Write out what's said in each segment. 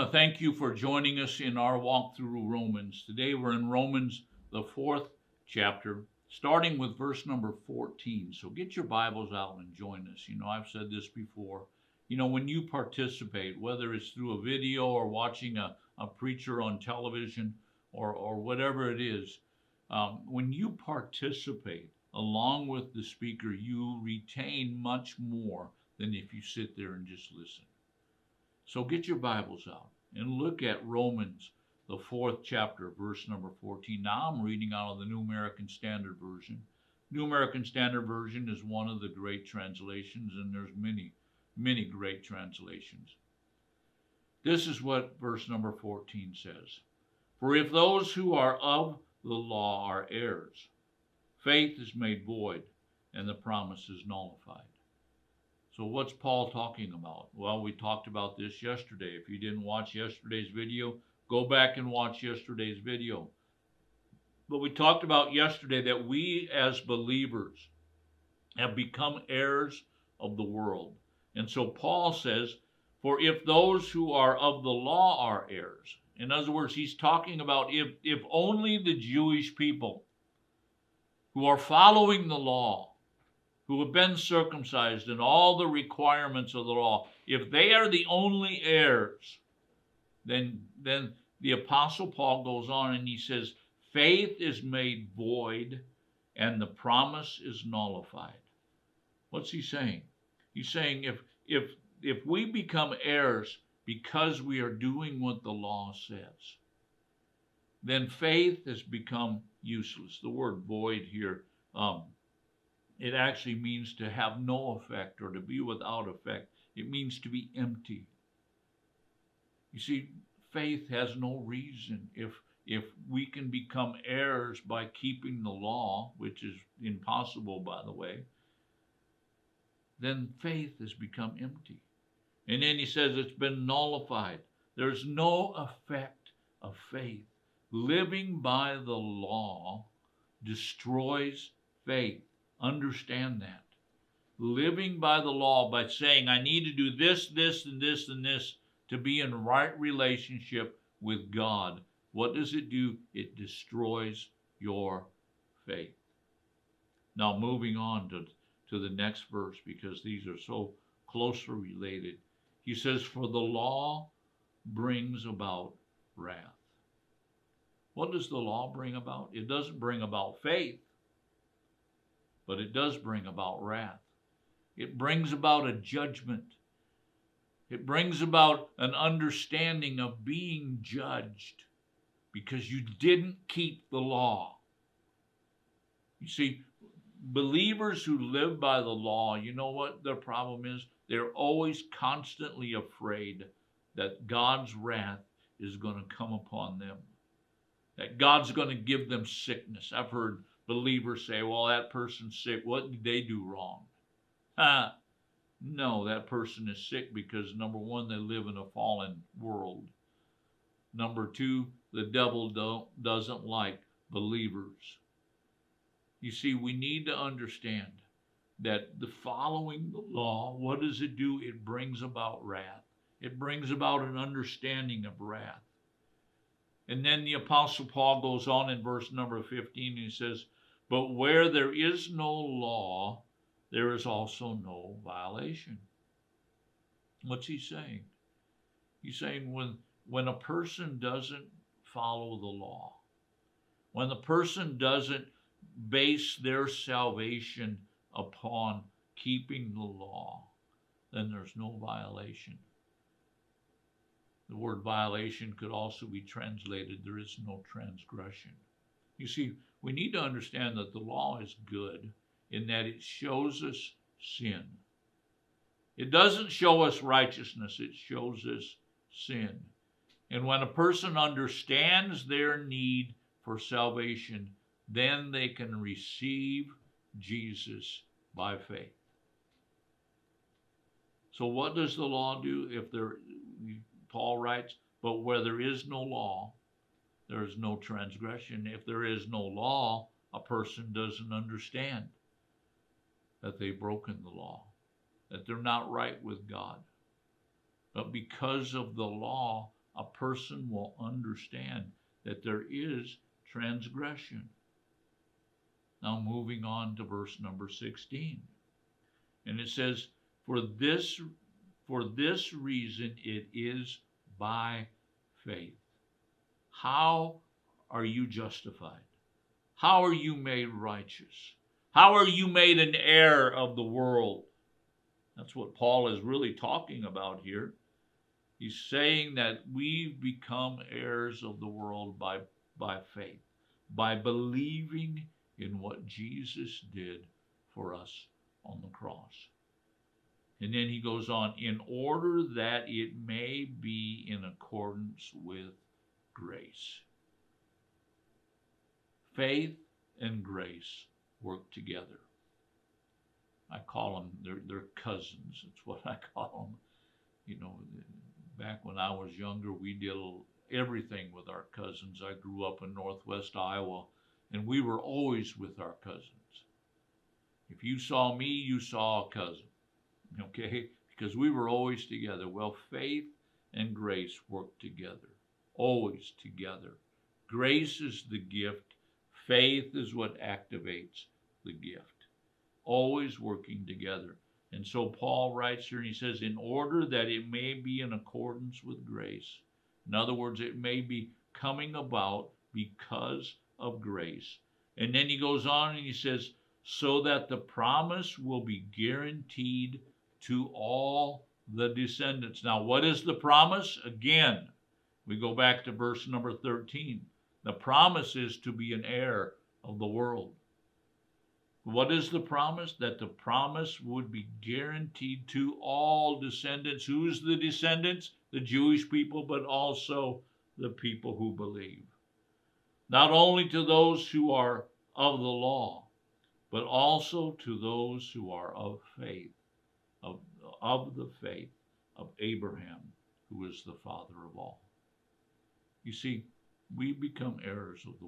to thank you for joining us in our walk through Romans. Today we're in Romans, the 4th chapter, starting with verse number 14. So get your Bibles out and join us. I've said this before. When you participate, whether it's through a video or watching a preacher on television or whatever it is, when you participate along with the speaker, you retain much more than if you sit there and just listen. So get your Bibles out and look at Romans, the 4th chapter, verse number 14. Now I'm reading out of the New American Standard Version. New American Standard Version is one of the great translations, and there's many, many great translations. This is what verse number 14 says. For if those who are of the law are heirs, faith is made void, and the promise is nullified. So what's Paul talking about? Well, we talked about this yesterday. If you didn't watch yesterday's video, go back and watch yesterday's video. But we talked about yesterday that we as believers have become heirs of the world. And so Paul says, for if those who are of the law are heirs. In other words, he's talking about if only the Jewish people who are following the law, who have been circumcised and all the requirements of the law, if they are the only heirs, then the Apostle Paul goes on and he says, faith is made void and the promise is nullified. What's he saying? He's saying if we become heirs because we are doing what the law says, then faith has become useless. The word void here, it actually means to have no effect or to be without effect. It means to be empty. You see, faith has no reason. If we can become heirs by keeping the law, which is impossible, by the way, then faith has become empty. And then he says it's been nullified. There's no effect of faith. Living by the law destroys faith. Understand that. Living by the law, by saying, I need to do this, this, and this, and this to be in right relationship with God. What does it do? It destroys your faith. Now, moving on to the next verse, because these are so closely related. He says, for the law brings about wrath. What does the law bring about? It doesn't bring about faith, but it does bring about wrath. It brings about a judgment. It brings about an understanding of being judged because you didn't keep the law. You see, believers who live by the law, you know what their problem is? They're always constantly afraid that God's wrath is going to come upon them, that God's going to give them sickness. I've heard believers say, well, that person's sick. What did they do wrong? No, that person is sick because, number one, they live in a fallen world. Number two, the devil doesn't like believers. You see, we need to understand that the following the law, what does it do? It brings about wrath. It brings about an understanding of wrath. And then the Apostle Paul goes on in verse number 15, and he says, but where there is no law, there is also no violation. What's he saying? He's saying when a person doesn't follow the law, when the person doesn't base their salvation upon keeping the law, then there's no violation. The word violation could also be translated, there is no transgression. You see, we need to understand that the law is good in that it shows us sin. It doesn't show us righteousness, it shows us sin. And when a person understands their need for salvation, then they can receive Jesus by faith. So what does the law do? Paul writes, but where there is no law, there is no transgression. If there is no law, a person doesn't understand that they've broken the law, that they're not right with God. But because of the law, a person will understand that there is transgression. Now moving on to verse number 16. And it says, For this reason it is by faith. How are you justified? How are you made righteous? How are you made an heir of the world? That's what Paul is really talking about here. He's saying that we've become heirs of the world by faith, by believing in what Jesus did for us on the cross. And then he goes on, in order that it may be in accordance with grace. Faith and grace work together. I call them, they're cousins. It's what I call them. You know, back when I was younger, we did everything with our cousins. I grew up in northwest Iowa, and we were always with our cousins. If you saw me, you saw a cousin, okay? Because we were always together. Well, faith and grace work together, always together. Grace is the gift. Faith is what activates the gift. Always working together. And so Paul writes here and he says, in order that it may be in accordance with grace. In other words, it may be coming about because of grace. And then he goes on and he says, so that the promise will be guaranteed to all the descendants. Now, what is the promise? Again, we go back to verse number 13. The promise is to be an heir of the world. What is the promise? That the promise would be guaranteed to all descendants. Who's the descendants? The Jewish people, but also the people who believe. Not only to those who are of the law, but also to those who are of faith, of the faith of Abraham, who is the father of all. You see, we become heirs of the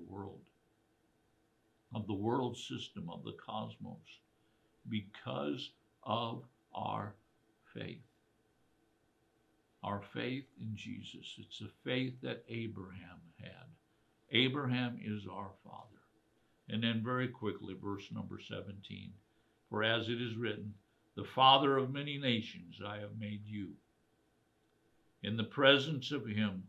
world system, of the cosmos, because of our faith. Our faith in Jesus. It's the faith that Abraham had. Abraham is our father. And then very quickly, verse number 17. For as it is written, the father of many nations I have made you, in the presence of him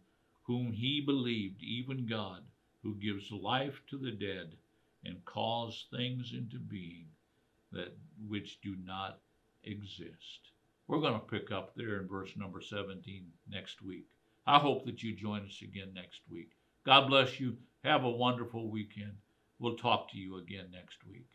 whom he believed, even God, who gives life to the dead and calls things into being that which do not exist. We're going to pick up there in verse number 17 next week. I hope that you join us again next week. God bless you. Have a wonderful weekend. We'll talk to you again next week.